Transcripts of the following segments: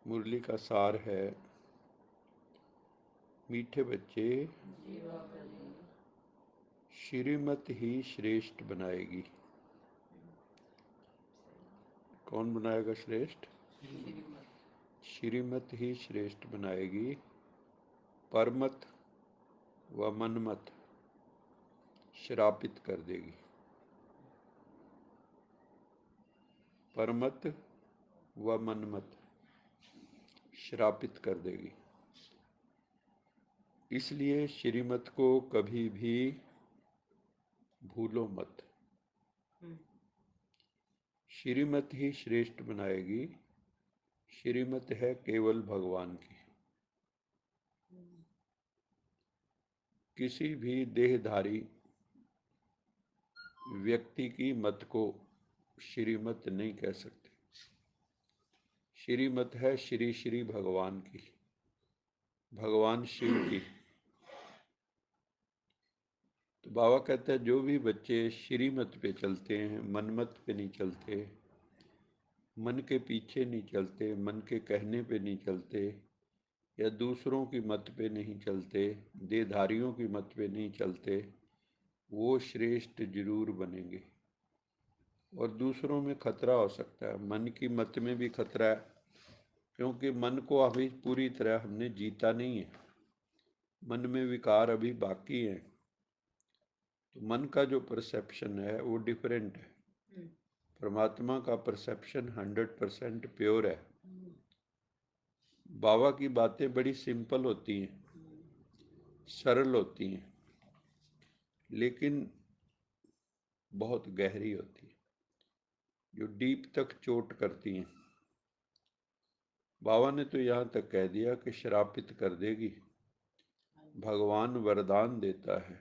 मुरली का सार है, मीठे बच्चे श्रीमत ही श्रेष्ठ बनाएगी। कौन बनाएगा श्रेष्ठ? श्रीमत ही श्रेष्ठ बनाएगी, परमत व मनमत श्रापित कर देगी। परमत व मनमत श्रापित कर देगी। इसलिए श्रीमत को कभी भी भूलो मत। श्रीमत ही श्रेष्ठ बनाएगी। श्रीमत है केवल भगवान की। किसी भी देहधारी व्यक्ति की मत को श्रीमत नहीं कह सकते। श्रीमत है श्री श्री भगवान की, भगवान शिव की। तो बाबा कहते हैं जो भी बच्चे श्रीमत पे चलते हैं, मनमत पे नहीं चलते, मन के पीछे नहीं चलते, मन के कहने पे नहीं चलते, या दूसरों की मत पे नहीं चलते, देहधारियों की मत पे नहीं चलते, वो श्रेष्ठ जरूर बनेंगे। और दूसरों में खतरा हो सकता है, मन की मत में भी खतरा है, क्योंकि मन को अभी पूरी तरह हमने जीता नहीं है। मन में विकार अभी बाकी हैं। तो मन का जो परसेप्शन है वो डिफरेंट है। परमात्मा का परसेप्शन 100% प्योर है। बाबा की बातें बड़ी सिंपल होती हैं, सरल होती हैं, लेकिन बहुत गहरी होती है, जो डीप तक चोट करती हैं। बाबा ने तो यहाँ तक कह दिया कि श्रापित कर देगी। भगवान वरदान देता है,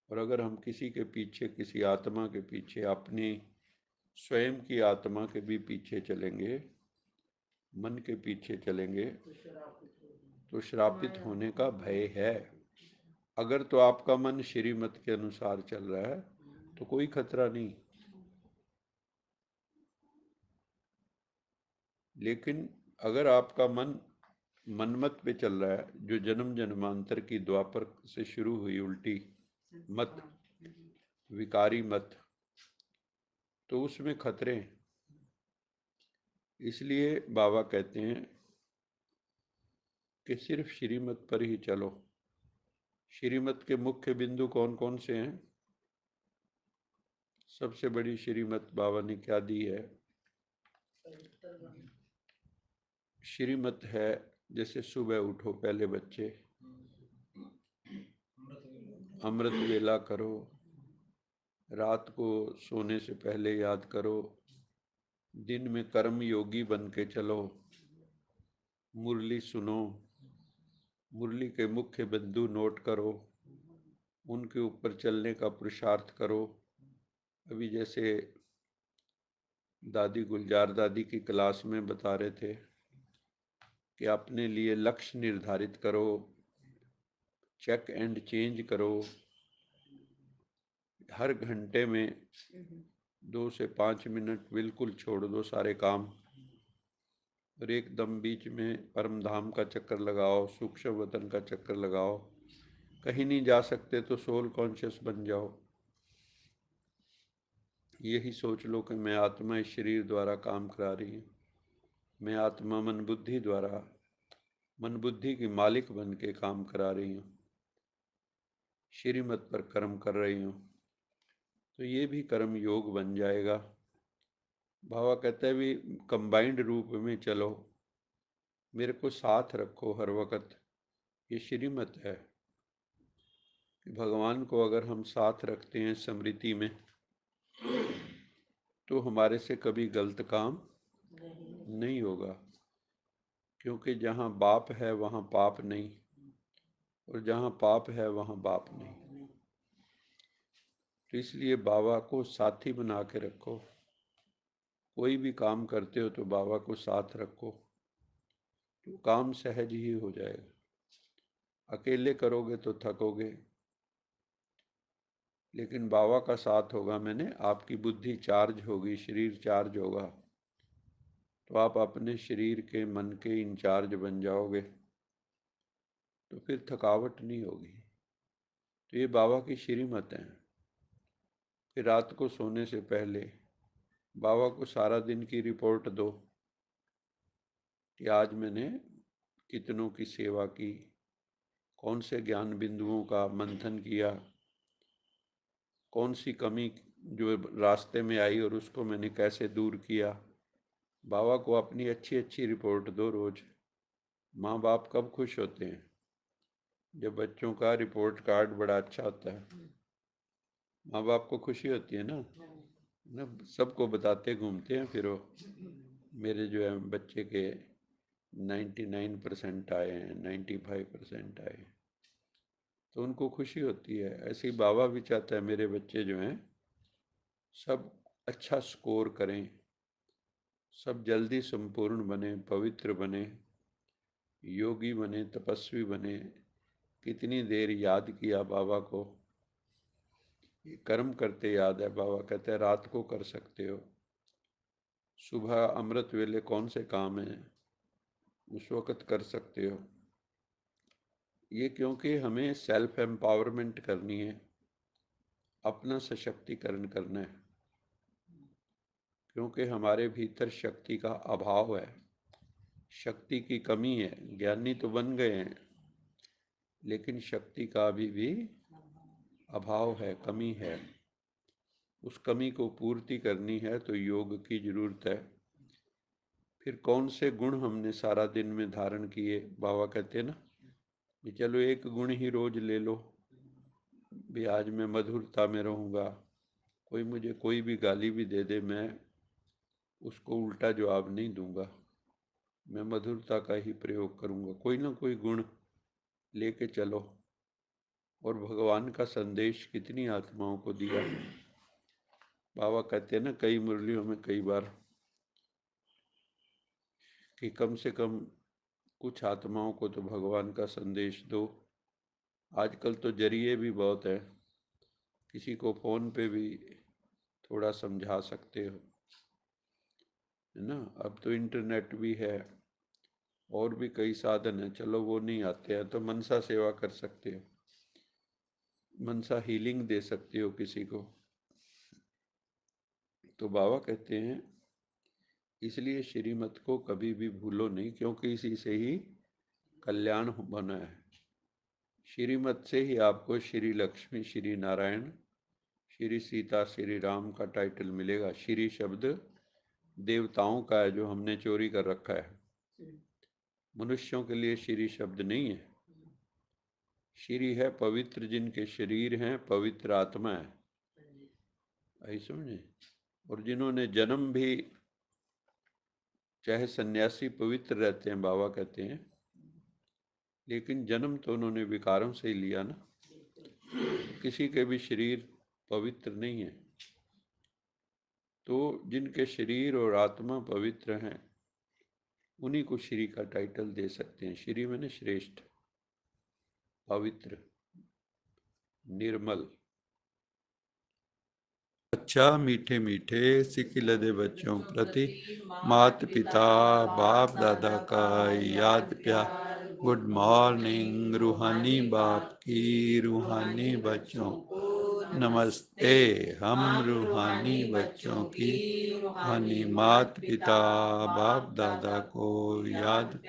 और अगर हम किसी के पीछे, किसी आत्मा के पीछे, अपनी स्वयं की आत्मा के भी पीछे चलेंगे, मन के पीछे चलेंगे, तो श्रापित होने का भय है। अगर तो आपका मन श्रीमत के अनुसार चल रहा है तो कोई खतरा नहीं, लेकिन अगर आपका मन मनमत पे चल रहा है, जो जन्म जन्मांतर की द्वापर से शुरू हुई उल्टी मत, विकारी मत, तो उसमें खतरे हैं। इसलिए बाबा कहते हैं कि सिर्फ श्रीमत पर ही चलो। श्रीमत के मुख्य बिंदु कौन कौन से हैं? सबसे बड़ी श्रीमत बाबा ने क्या दी है? श्रीमत है जैसे सुबह उठो पहले बच्चे, अमृत वेला करो, रात को सोने से पहले याद करो, दिन में कर्म योगी बन के चलो, मुरली सुनो, मुरली के मुख्य बिंदु नोट करो, उनके ऊपर चलने का पुरुषार्थ करो। अभी जैसे दादी गुलजार दादी की क्लास में बता रहे थे कि अपने लिए लक्ष्य निर्धारित करो, चेक एंड चेंज करो, हर घंटे में 2 से 5 मिनट बिल्कुल छोड़ दो सारे काम, और एकदम बीच में परम धाम का चक्कर लगाओ, सूक्ष्म वतन का चक्कर लगाओ। कहीं नहीं जा सकते तो सोल कॉन्शियस बन जाओ। यही सोच लो कि मैं आत्मा इस शरीर द्वारा काम करा रही हूँ, मैं आत्मा मन बुद्धि द्वारा, मन बुद्धि की मालिक बन के काम करा रही हूँ, श्रीमत पर कर्म कर रही हूँ। तो ये भी कर्म योग बन जाएगा। बाबा कहते हैं भी कंबाइंड रूप में चलो, मेरे को साथ रखो हर वक्त। ये श्रीमत है कि भगवान को अगर हम साथ रखते हैं स्मृति में, तो हमारे से कभी गलत काम नहीं होगा, क्योंकि जहाँ बाप है वहाँ पाप नहीं, और जहाँ पाप है वहाँ बाप नहीं। तो इसलिए बाबा को साथी बना के रखो। कोई भी काम करते हो तो बाबा को साथ रखो, तो काम सहज ही हो जाएगा। अकेले करोगे तो थकोगे, लेकिन बाबा का साथ होगा, मैंने आपकी बुद्धि चार्ज होगी, शरीर चार्ज होगा, तो आप अपने शरीर के मन के इंचार्ज बन जाओगे, तो फिर थकावट नहीं होगी। तो ये बाबा की श्रीमत है। फिर रात को सोने से पहले बाबा को सारा दिन की रिपोर्ट दो कि आज मैंने कितनों की सेवा की, कौन से ज्ञान बिंदुओं का मंथन किया, कौन सी कमी जो रास्ते में आई और उसको मैंने कैसे दूर किया। बाबा को अपनी अच्छी अच्छी रिपोर्ट दो रोज। माँ बाप कब खुश होते हैं? जब बच्चों का रिपोर्ट कार्ड बड़ा अच्छा होता है, माँ बाप को खुशी होती है ना। सबको बताते घूमते हैं फिर वो, मेरे जो है बच्चे के 99% आए हैं, 95% आए हैं, तो उनको खुशी होती है। ऐसे ही बाबा भी चाहता है मेरे बच्चे जो हैं सब अच्छा स्कोर करें, सब जल्दी संपूर्ण बने, पवित्र बने, योगी बने, तपस्वी बने। कितनी देर याद किया बाबा को, ये कर्म करते याद है। बाबा कहते हैं रात को कर सकते हो, सुबह अमृत वेले कौन से काम हैं उस वक़्त कर सकते हो। ये क्योंकि हमें सेल्फ एम्पावरमेंट करनी है, अपना सशक्तिकरण करना है, क्योंकि हमारे भीतर शक्ति का अभाव है, शक्ति की कमी है। ज्ञानी तो बन गए हैं, लेकिन शक्ति का अभी भी अभाव है, कमी है। उस कमी को पूर्ति करनी है तो योग की जरूरत है। फिर कौन से गुण हमने सारा दिन में धारण किए? बाबा कहते हैं ना कि चलो एक गुण ही रोज ले लो, भी आज मैं मधुरता में रहूँगा। कोई मुझे कोई भी गाली भी दे दे, मैं उसको उल्टा जवाब नहीं दूंगा, मैं मधुरता का ही प्रयोग करूँगा। कोई ना कोई गुण लेके चलो। और भगवान का संदेश कितनी आत्माओं को दिया। बाबा कहते हैं ना कई मुरलियों में कई बार कि कम से कम कुछ आत्माओं को तो भगवान का संदेश दो। आजकल तो जरिए भी बहुत है, किसी को फ़ोन पे भी थोड़ा समझा सकते हो, है ना। अब तो इंटरनेट भी है, और भी कई साधन हैं। चलो वो नहीं आते हैं तो मनसा सेवा कर सकते हो, मनसा हीलिंग दे सकते हो किसी को। तो बाबा कहते हैं इसलिए श्रीमत को कभी भी भूलो नहीं, क्योंकि इसी से ही कल्याण बना है। श्रीमत से ही आपको श्री लक्ष्मी, श्री नारायण, श्री सीता, श्री राम का टाइटल मिलेगा। श्री शब्द देवताओं का है जो हमने चोरी कर रखा है। मनुष्यों के लिए श्री शब्द नहीं है। श्री है पवित्र जिनके शरीर हैं, पवित्र आत्मा है, आई समझे। और जिन्होंने जन्म भी, चाहे सन्यासी पवित्र रहते हैं बाबा कहते हैं, लेकिन जन्म तो उन्होंने विकारों से ही लिया ना। किसी के भी शरीर पवित्र नहीं है। तो जिनके शरीर और आत्मा पवित्र हैं उन्हीं को श्री का टाइटल दे सकते हैं। श्री मैंने श्रेष्ठ, पवित्र, निर्मल। अच्छा मीठे मीठे सिखिलदे बच्चों प्रति माता पिता बाप दादा का याद प्यार। गुड मॉर्निंग रूहानी बाप की रूहानी बच्चों नमस्ते। हम रूहानी बच्चों की रूहानी माता पिता बाप दादा को याद।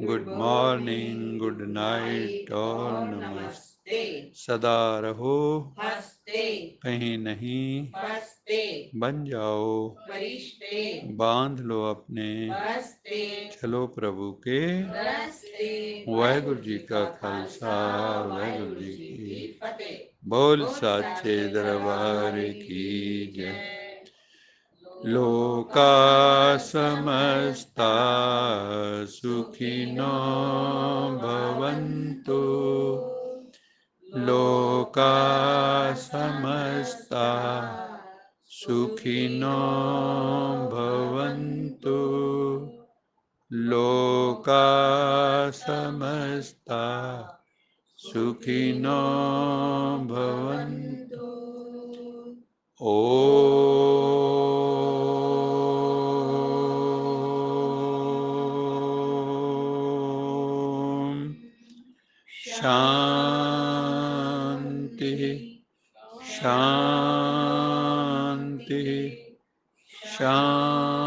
गुड मॉर्निंग, गुड नाइट और नमस्ते। सदा रहो हंसते, कहीं नहीं फंसते, बन जाओ फरिश्ते, बांध लो अपने बस्ते, चलो प्रभु के रस्ते। वाहिगुरु जी का खालसा, वाहिगुरु जी की फतेह। बोल साचे दरबार की जय। लोका समस्ता सुखिनो भवन्तु, लोका समस्ता सुखिनो भवन्तु, लोका समस्ता सुखिनो भवन्तु। शांति शांति शांति।